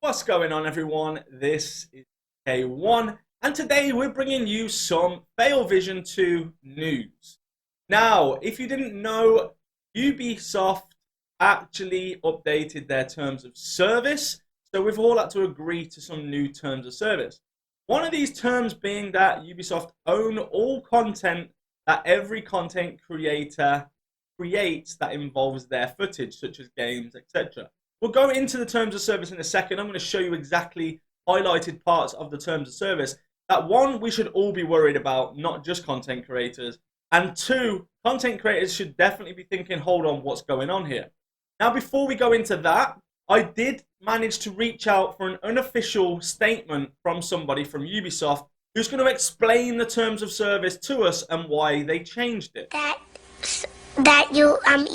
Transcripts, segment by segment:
What's going on, everyone? This is K1, and today we're bringing you some Fail Vision 2 news. Now, if you didn't know, Ubisoft actually updated their terms of service, so we've all had to agree to some new terms of service. One of these terms being that Ubisoft own all content that every content creator creates that involves their footage, such as games, etc. We'll go into the terms of service in a second. I'm going to show you exactly highlighted parts of the terms of service that, one, we should all be worried about, not just content creators, and two, content creators should definitely be thinking, hold on, what's going on here? Now, before we go into that, I did manage to reach out for an unofficial statement from somebody from Ubisoft who's going to explain the terms of service to us and why they changed it. That you want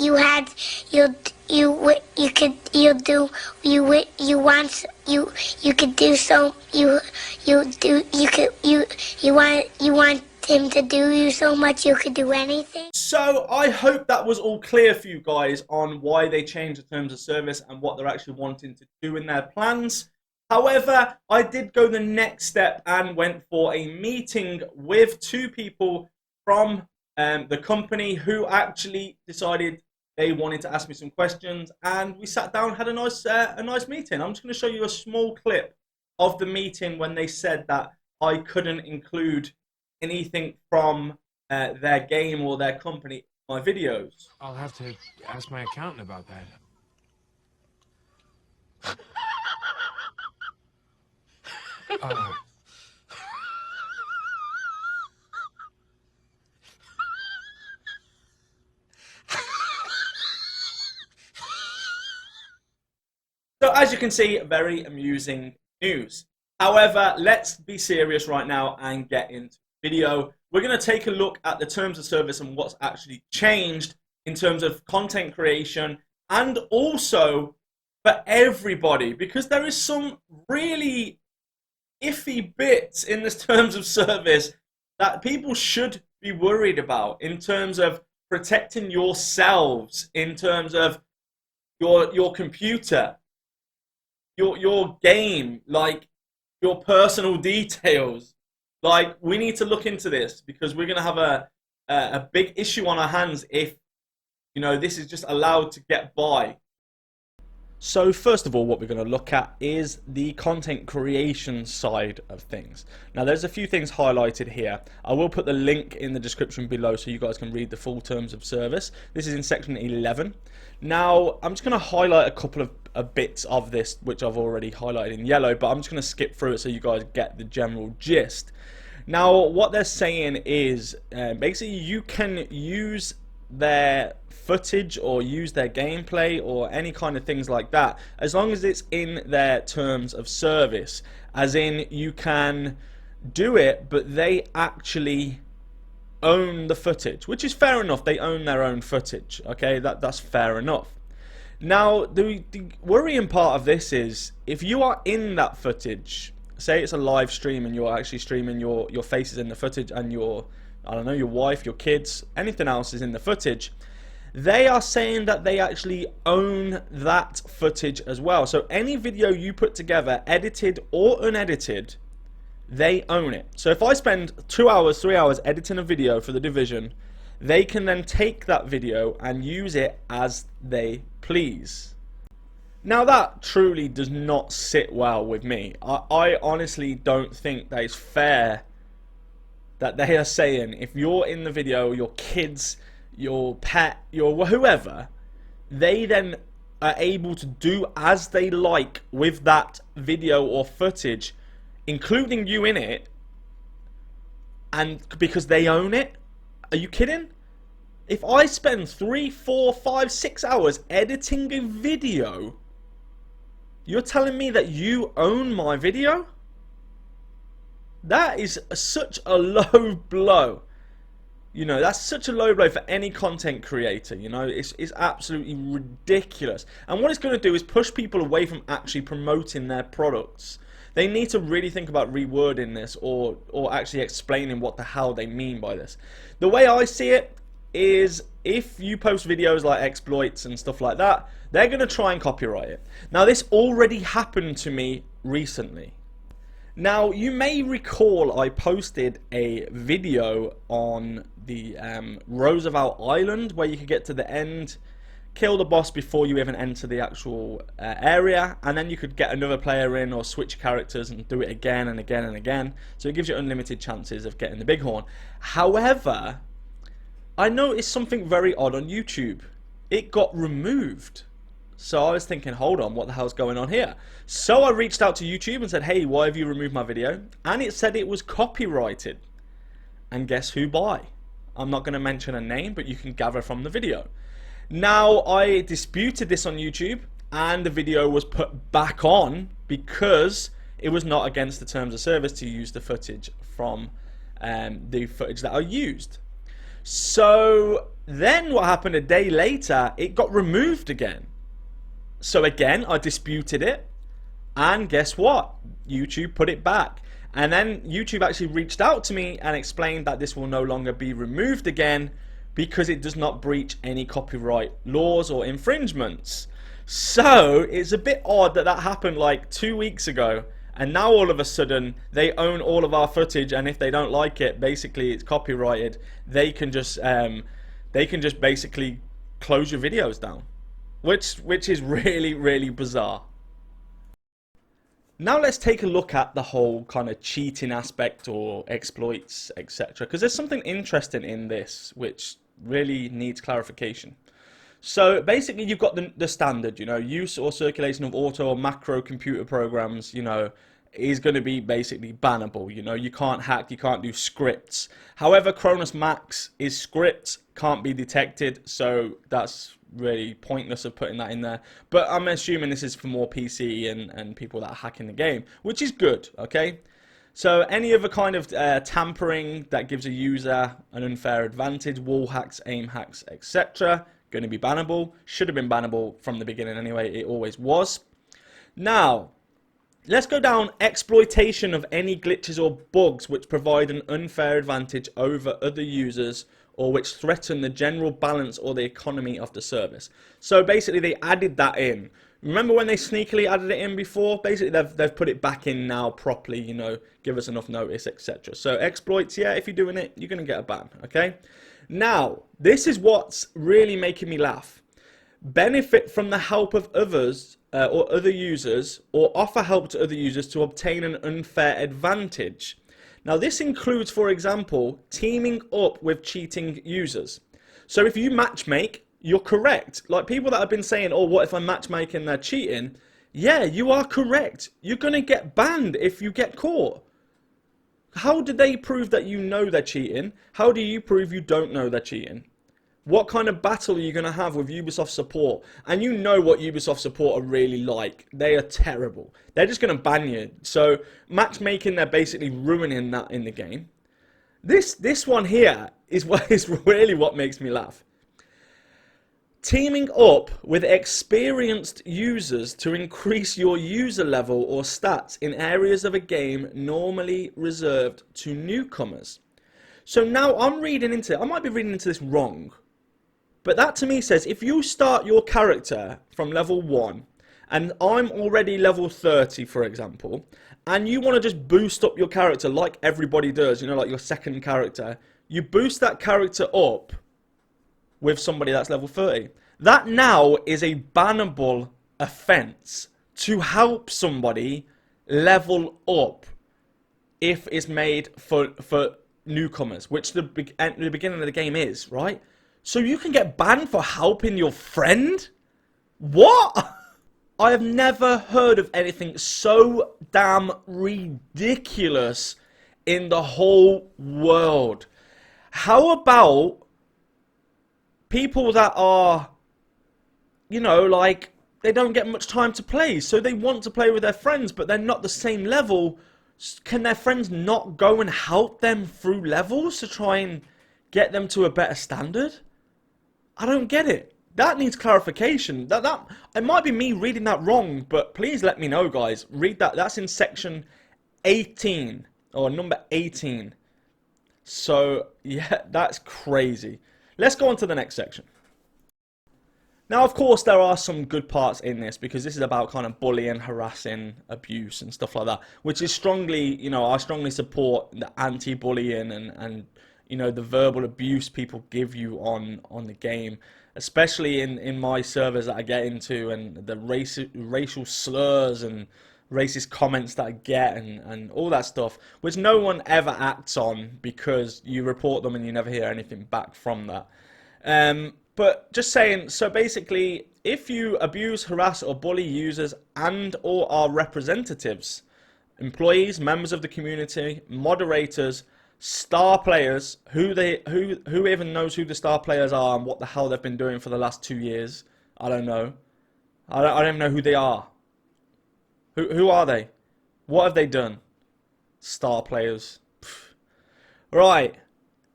him to do you so much you could do anything. So I hope that was all clear for you guys on why they changed the terms of service and what they're actually wanting to do in their plans. However, I did go the next step and went for a meeting with two people from the company who actually decided they wanted to ask me some questions, and we sat down, had a nice meeting. I'm just going to show you a small clip of the meeting when they said that I couldn't include anything from their game or their company in my videos. I'll have to ask my accountant about that. So as you can see, very amusing news. However, let's be serious right now and get into the video. We're going to take a look at the terms of service and what's actually changed in terms of content creation, and also for everybody, because there is some really iffy bits in this terms of service that people should be worried about in terms of protecting yourselves, in terms of your computer, your game, like your personal details. Like, we need to look into this because we're going to have a big issue on our hands if, you know, this is just allowed to get by. So first of all, what we're going to look at is the content creation side of things. Now, there's a few things highlighted here. I will put the link in the description below so you guys can read the full terms of service. This is in section 11. Now, I'm just going to highlight a couple of bits of this, which I've already highlighted in yellow, but I'm just going to skip through it so you guys get the general gist. Now, what they're saying is basically you can use their footage or use their gameplay or any kind of things like that as long as it's in their terms of service, as in you can do it but they actually own the footage, which is fair enough. They own their own footage, okay, that's fair enough. Now, the worrying part of this is if you are in that footage, say it's a live stream and you're actually streaming your faces in the footage and your, I don't know, your wife, your kids, anything else is in the footage, they are saying that they actually own that footage as well. So any video you put together, edited or unedited, they own it. So if I spend 2 hours, 3 hours editing a video for The Division, they can then take that video and use it as they please. Now, that truly does not sit well with me. I honestly don't think that it's fair that they are saying if you're in the video, your kids, your pet, your whoever, they then are able to do as they like with that video or footage, including you in it, and because they own it. Are you kidding? If I spend 3, 4, 5, 6 hours editing a video, you're telling me that you own my video? That is such a low blow. You know, that's such a low blow for any content creator. You know, it's absolutely ridiculous. And what it's going to do is push people away from actually promoting their products. They need to really think about rewording this or actually explaining what the hell they mean by this. The way I see it, is if you post videos like exploits and stuff like that, they're going to try and copyright it. Now, this already happened to me recently. Now, you may recall I posted a video on the Roosevelt Island where you could get to the end, kill the boss before you even enter the actual area, and then you could get another player in or switch characters and do it again and again and again. So it gives you unlimited chances of getting the bighorn. However, I noticed something very odd on YouTube. It got removed. So I was thinking, hold on, what the hell's going on here? So I reached out to YouTube and said, hey, why have you removed my video? And it said it was copyrighted. And guess who by? I'm not going to mention a name, but you can gather from the video. Now, I disputed this on YouTube, and the video was put back on because it was not against the terms of service to use the footage from the footage that I used. So then what happened a day later, it got removed again. So again, I disputed it, and guess what? YouTube put it back. And then YouTube actually reached out to me and explained that this will no longer be removed again because it does not breach any copyright laws or infringements. So it's a bit odd that that happened like 2 weeks ago, and now all of a sudden they own all of our footage, and if they don't like it, basically it's copyrighted, they can just basically close your videos down. Which is really, really bizarre. Now let's take a look at the whole kind of cheating aspect or exploits, etc. Because there's something interesting in this which really needs clarification. So basically you've got the standard, you know, use or circulation of auto or macro computer programs, you know, is going to be basically bannable. You know, you can't hack, you can't do scripts. However, Cronus Max is scripts, can't be detected, so that's really pointless of putting that in there. But I'm assuming this is for more PC and people that are hacking the game, which is good, okay? So any other kind of tampering that gives a user an unfair advantage, wall hacks, aim hacks, etc., going to be bannable. Should have been bannable from the beginning anyway, it always was. Now, let's go down exploitation of any glitches or bugs which provide an unfair advantage over other users or which threaten the general balance or the economy of the service. So basically they added that in. Remember when they sneakily added it in before? Basically they've put it back in now properly, you know, give us enough notice, etc. So exploits, yeah, if you're doing it, you're going to get a ban, okay? Now, this is what's really making me laugh. Benefit from the help of others or other users, or offer help to other users to obtain an unfair advantage. Now this includes, for example, teaming up with cheating users. So if you matchmake, you're correct. Like people that have been saying, oh, what if I'm matchmaking, they're cheating? Yeah, you are correct. You're going to get banned if you get caught. How do they prove that you know they're cheating? How do you prove you don't know they're cheating? What kind of battle are you going to have with Ubisoft support? And you know what Ubisoft support are really like. They are terrible. They're just going to ban you. So matchmaking, they're basically ruining that in the game. This one here is really what makes me laugh. Teaming up with experienced users to increase your user level or stats in areas of a game normally reserved to newcomers. So now I'm reading into it. I might be reading into this wrong. But that to me says if you start your character from level 1 and I'm already level 30, for example, and you want to just boost up your character like everybody does, you know, like your second character, you boost that character up with somebody that's level 30. That now is a bannable offense to help somebody level up if it's made for newcomers, which the beginning of the game is, right? So you can get banned for helping your friend? What? I have never heard of anything so damn ridiculous in the whole world. How about people that are, you know, like, they don't get much time to play, so they want to play with their friends, but they're not the same level. Can their friends not go and help them through levels to try and get them to a better standard? I don't get it. That needs clarification. It might be me reading that wrong, but please let me know, guys. Read that. That's in section 18 or number 18. So yeah, that's crazy. Let's go on to the next section. Now, of course, there are some good parts in this, because this is about kind of bullying, harassing, abuse, and stuff like that, which is strongly, you know, I strongly support the anti-bullying and you know, the verbal abuse people give you on the game, especially in my servers that I get into, and the racial slurs and racist comments that I get and all that stuff, which no one ever acts on because you report them and you never hear anything back from that. But just saying, so basically, if you abuse, harass, or bully users and or our representatives, employees, members of the community, moderators, star players, who even knows who the star players are and what the hell they've been doing for the last 2 years? I don't know. I don't even know who they are. Who are they? What have they done? Star players. Pfft. Right.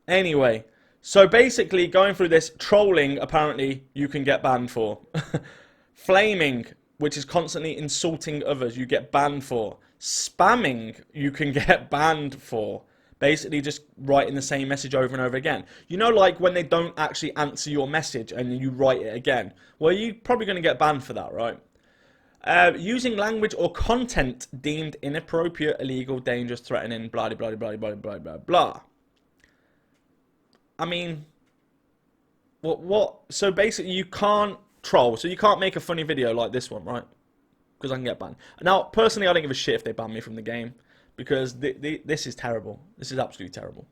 Anyway. So basically, going through this, trolling, apparently, you can get banned for. Flaming, which is constantly insulting others, you get banned for. Spamming, you can get banned for. Basically, just writing the same message over and over again. You know, like when they don't actually answer your message and you write it again. Well, you're probably going to get banned for that, right? Using language or content deemed inappropriate, illegal, dangerous, threatening, blah, blah, blah, blah, blah, blah, blah. I mean, what? So basically, you can't troll. So you can't make a funny video like this one, right? Because I can get banned. Now, personally, I don't give a shit if they ban me from the game, because this is terrible. This is absolutely terrible.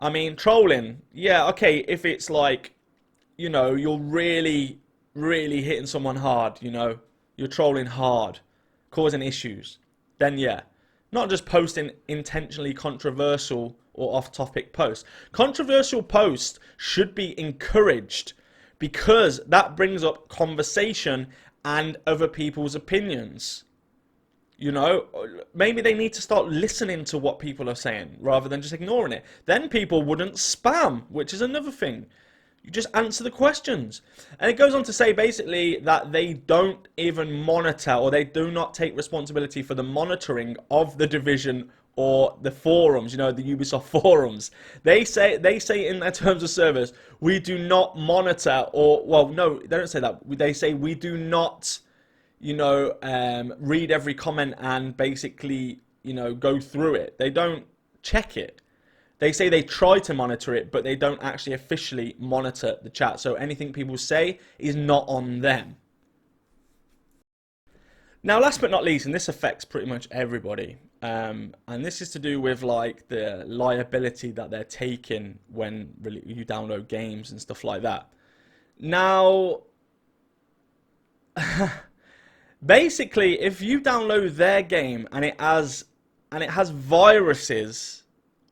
I mean, trolling. Yeah, okay, if it's like, you know, you're really, really hitting someone hard, you know, you're trolling hard, causing issues, then yeah. Not just posting intentionally controversial or off-topic posts. Controversial posts should be encouraged, because that brings up conversation and other people's opinions. You know, maybe they need to start listening to what people are saying rather than just ignoring it. Then people wouldn't spam, which is another thing. You just answer the questions. And it goes on to say basically that they don't even monitor, or they do not take responsibility for the monitoring of the Division or the forums, you know, the Ubisoft forums. They say in their terms of service, we do not monitor, or, well, no, they don't say that. They say we do not, you know, read every comment and basically, you know, go through it. They don't check it. They say they try to monitor it, but they don't actually officially monitor the chat. So anything people say is not on them. Now, last but not least, and this affects pretty much everybody, and this is to do with like the liability that they're taking when you download games and stuff like that. Now, basically, if you download their game and it has viruses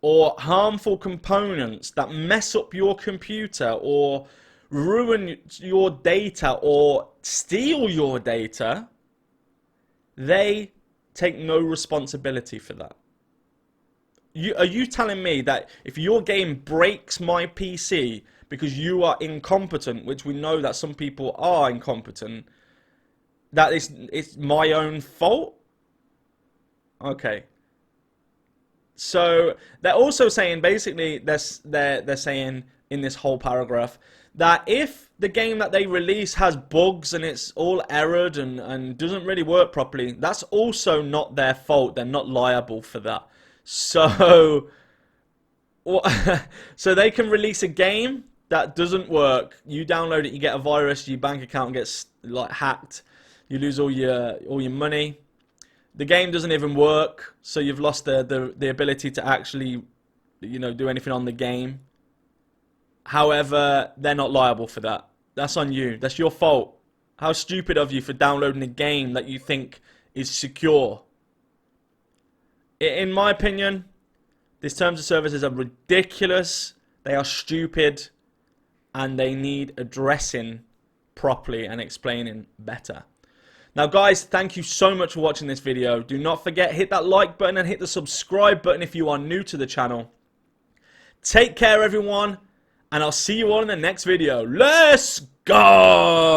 or harmful components that mess up your computer or ruin your data or steal your data, they take no responsibility for that. Are you telling me that if your game breaks my PC because you are incompetent, which we know that some people are incompetent, that it's my own fault? Okay. So they're also saying, basically, they're saying in this whole paragraph that if the game that they release has bugs and it's all errored and doesn't really work properly, that's also not their fault. They're not liable for that. So, so they can release a game that doesn't work. You download it, you get a virus, your bank account gets like hacked, you lose all your money. The game doesn't even work, so you've lost the ability to actually, you know, do anything on the game. However, they're not liable for that. That's on you. That's your fault. How stupid of you for downloading a game that you think is secure. In my opinion, these terms of services are ridiculous. They are stupid, and they need addressing properly and explaining better. Now, guys, thank you so much for watching this video. Do not forget, hit that like button and hit the subscribe button if you are new to the channel. Take care, everyone, and I'll see you all in the next video. Let's go!